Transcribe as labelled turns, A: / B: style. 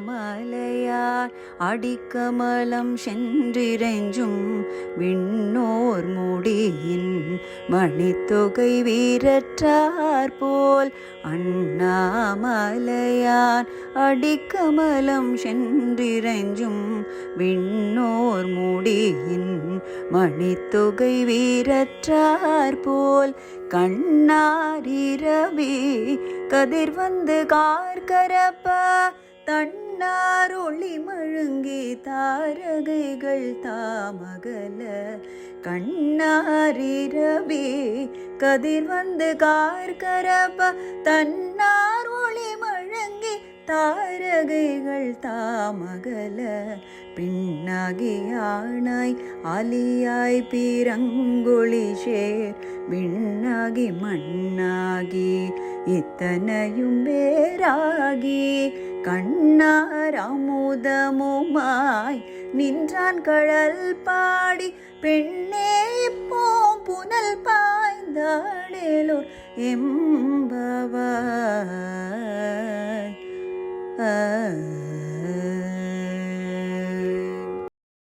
A: அண்ணாமலையார் அடிக்கமலம் சென்றிறைஞ்சும் விண்ணோர் முடியின் மணித்தொகை வீரற்றார் போல் அண்ணாமலையார் அடிக்கமலம் சென்றிறைஞ்சும் விண்ணோர் முடியின் மணித்தொகை வீரற்றார் போல் கண்ணாரிரவே கதிர் வந்து கார்கரப்ப தன்னார் ஒளி மழுங்கி தாரகைகள் தாமகல கண்ணாரிரவே கதிர் வந்து கார்கரப்ப தன்னார் ஒளி மழுங்கி தாரகைகள் தாமகல பின்னாகியானாய் அலியாய் பீரங்கொளி சேர் விண்ணாகி மண்ணாகி இத்தனையும் வேறாகி கண்ணார் அமுதமுமாய் நின்றான் கழல் பாடி பெண்ணே போம் புனல் பாய்ந்தாடேலோர் எம்பவாய்